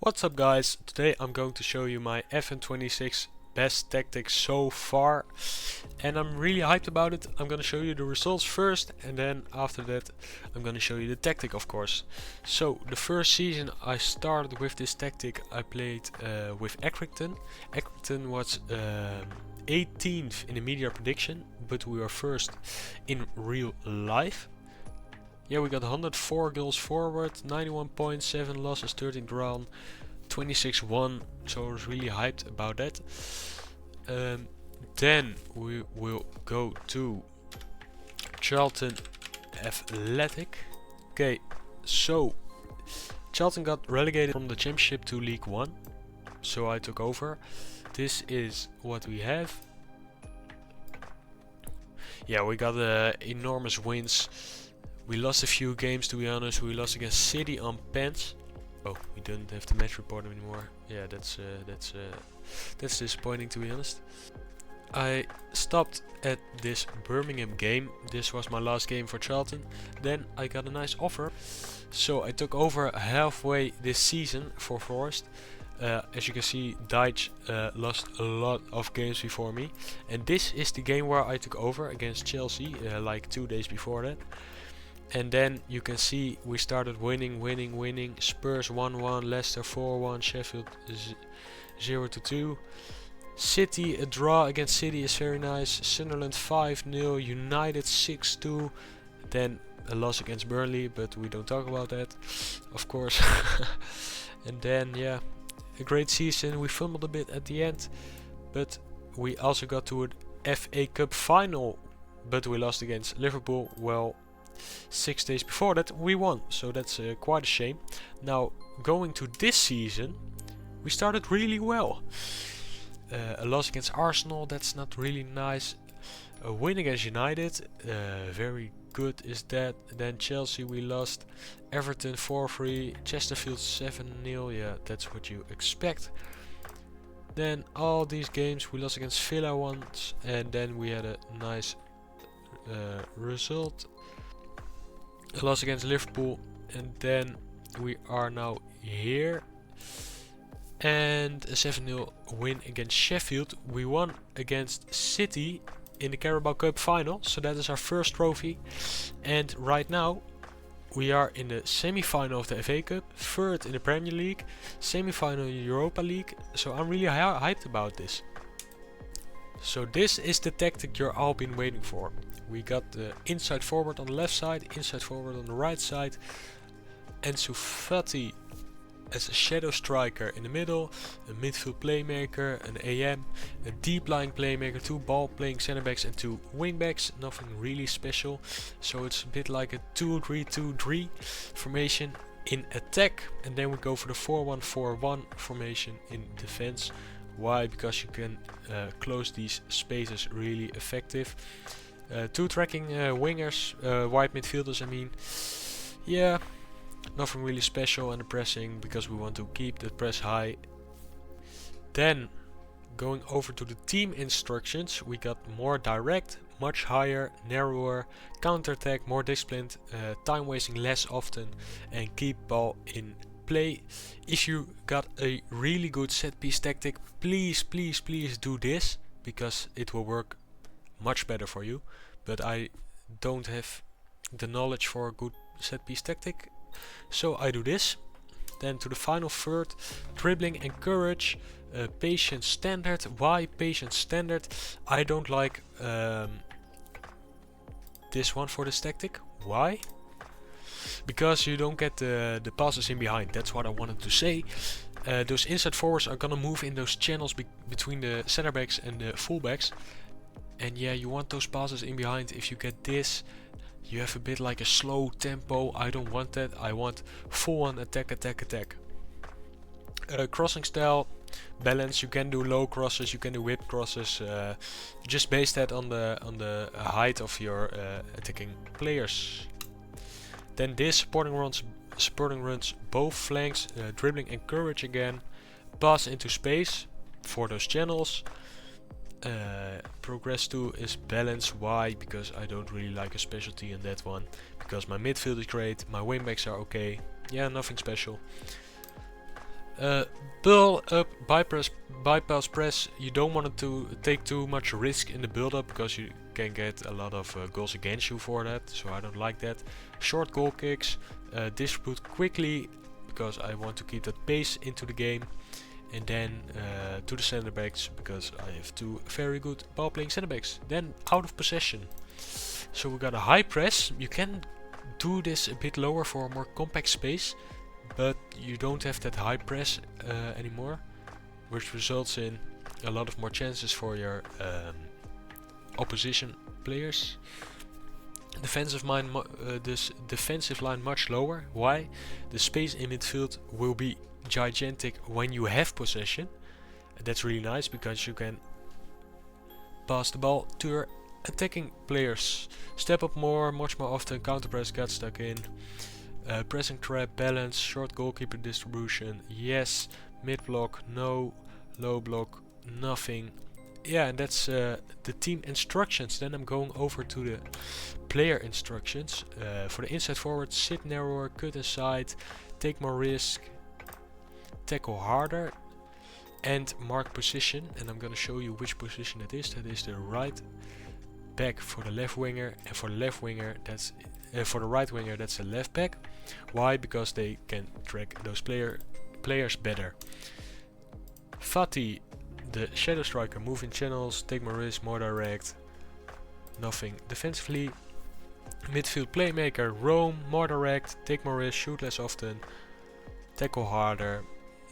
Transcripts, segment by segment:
What's up guys, today I'm going to show you my FN26 best tactics so far and I'm really hyped about it. I'm gonna show you the results first and then after that I'm gonna show you the tactic, of course. So the first season I started with this tactic. I played with Accrington. Accrington was 18th in the media prediction, but we were first in real life. Yeah, we got 104 goals forward, 91 points, 7 losses, 13 drawn, 26 won, so I was really hyped about that. Then we will go to Charlton Athletic. Okay, so Charlton got relegated from the Championship to League 1, so I took over. This is what we have. Yeah, we got enormous wins. We lost a few games, to be honest. We lost against City on pens. Oh, we don't have the match report anymore. Yeah, that's disappointing, to be honest. I stopped at this Birmingham game. This was my last game for Charlton. Then I got a nice offer, so I took over halfway this season for Forest. As you can see, Dyche lost a lot of games before me, and this is the game where I took over against Chelsea, like 2 days before that. And then you can see we started winning. Spurs 1-1, Leicester 4-1, Sheffield 0-2. City, a draw against City is very nice. Sunderland 5-0, United 6-2. Then a loss against Burnley, but we don't talk about that, of course. And then, yeah, a great season. We fumbled a bit at the end, but we also got to an FA Cup final, but we lost against Liverpool. Well, 6 days before that we won, so that's quite a shame. Now going to this season, we started really well. A loss against Arsenal, that's not really nice. A win against United, very good is that. Then Chelsea we lost, Everton 4-3, Chesterfield 7-0, yeah, that's what you expect. Then all these games we lost against Villa once, and then we had a nice result. A loss against Liverpool, and then we are now here. And a 7-0 win against Sheffield. We won against City in the Carabao Cup final, so that is our first trophy. And right now we are in the semi-final of the FA Cup, third in the Premier League, semi-final in the Europa League, so I'm really hyped about this. So this is the tactic you're all been waiting for. We got the inside forward on the left side, inside forward on the right side, Ansu Fati as a shadow striker in the middle, a midfield playmaker, an AM, a deep lying playmaker, 2 ball playing center backs and 2 wing backs, nothing really special. So it's a bit like a 2-3-2-3 formation in attack, and then we go for the 4-1-4-1 formation in defense. Why? Because you can close these spaces really effective. 2 tracking wingers, wide midfielders I mean. Yeah, nothing really special, and the pressing because we want to keep the press high. Then going over to the team instructions, we got more direct, much higher, narrower, counter-attack, more disciplined, time wasting less often, and keep ball in play. If you got a really good set piece tactic, please do this, because it will work much better for you. But I don't have the knowledge for a good set piece tactic, so I do this. Then to the final third, dribbling and courage, patience standard. Why patience standard? I don't like this one for this tactic. Why? Because you don't get the passes in behind. That's what I wanted to say. Those inside forwards are gonna move in those channels between the center backs and the full backs. And yeah, you want those passes in behind. If you get this, you have a bit like a slow tempo. I don't want that. I want full on attack. Crossing style, balance. You can do low crosses, you can do whip crosses. Just base that on the height of your attacking players. Then this supporting runs both flanks, dribbling and courage again. Pass into space for those channels. Progress 2 is balance. Why? Because I don't really like a specialty in that one, because my midfield is great, my wingbacks are okay, yeah, nothing special. Build up, bypass press. You don't want to take too much risk in the build up because you can get a lot of goals against you for that, so I don't like that. Short goal kicks, distribute quickly because I want to keep that pace into the game, and then to the center backs because I have two very good ball playing center backs. Then out of possession, so we got a high press. You can do this a bit lower for a more compact space, but you don't have that high press anymore, which results in a lot of more chances for your opposition players. Defensive line much lower. Why? The space in midfield will be gigantic when you have possession. That's really nice because you can pass the ball to your attacking players. Step up more, much more often. Counter press, get stuck in. Pressing trap, balance, short goalkeeper distribution, yes. Mid block, no. Low block, nothing. Yeah, and that's the team instructions. Then I'm going over to the player instructions. For the inside forward, sit narrower, cut inside, take more risk, tackle harder, and mark position. And I'm gonna show you which position it is. That is the right back for the left winger, and for the left winger that's for the right winger that's the left back. Why? Because they can track those players better. Fati, the shadow striker, move in channels, take more risk, more direct, nothing defensively. Midfield playmaker, roam, more direct, take more risk, shoot less often, tackle harder,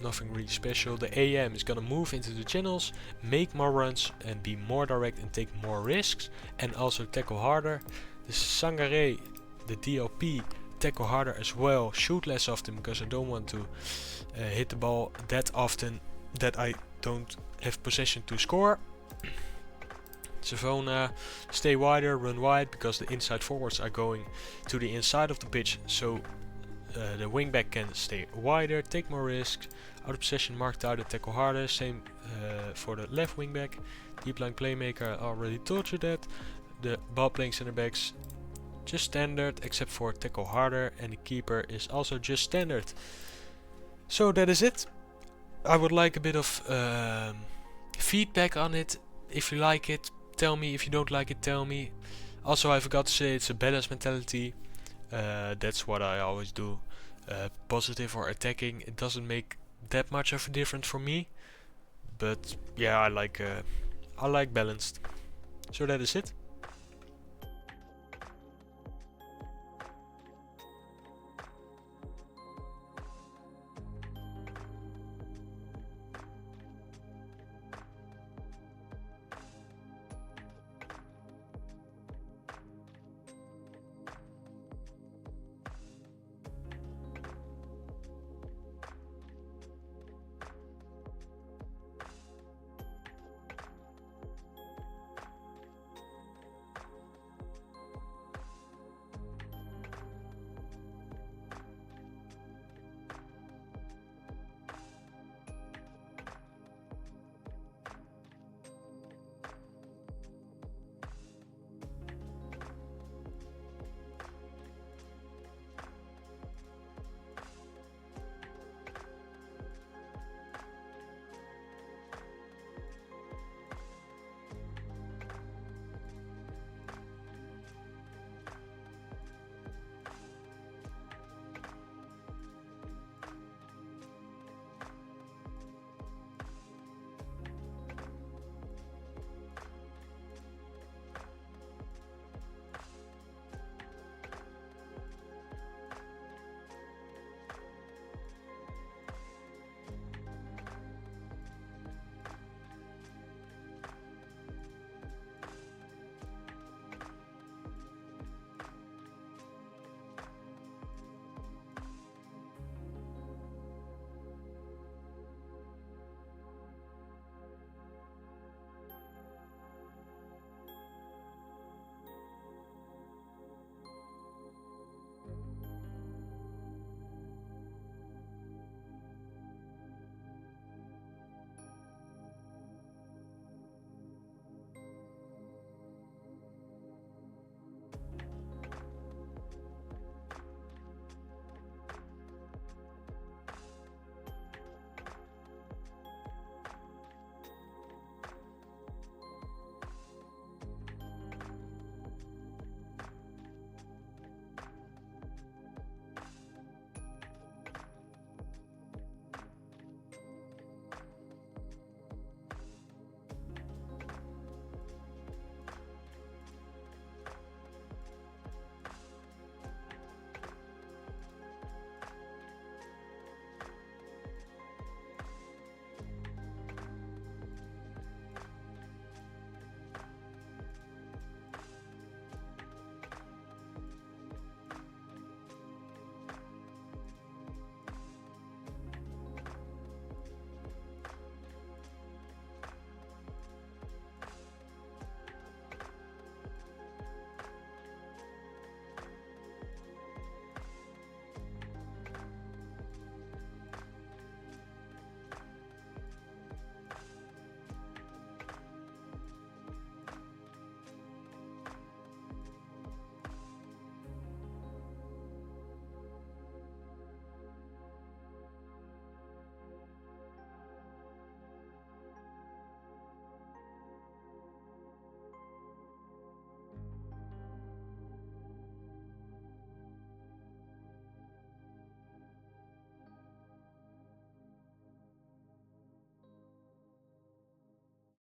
nothing really special. The AM is gonna move into the channels, make more runs and be more direct and take more risks, and also tackle harder. The Sangare, the DLP, tackle harder as well, shoot less often because I don't want to hit the ball that often that I don't have possession to score. Savona, stay wider, run wide because the inside forwards are going to the inside of the pitch, so the wingback can stay wider, take more risks. Out of possession, marked out, tackle harder. Same for the left wingback. Deep line playmaker, I already told you that. The ball playing center backs, just standard except for tackle harder, and the keeper is also just standard. So that is it. I would like a bit of feedback on it. If you like it, tell me. If you don't like it, tell me. Also, I forgot to say it's a balanced mentality. That's what I always do. Positive or attacking, it doesn't make that much of a difference for me. But yeah, I like balanced. So that is it.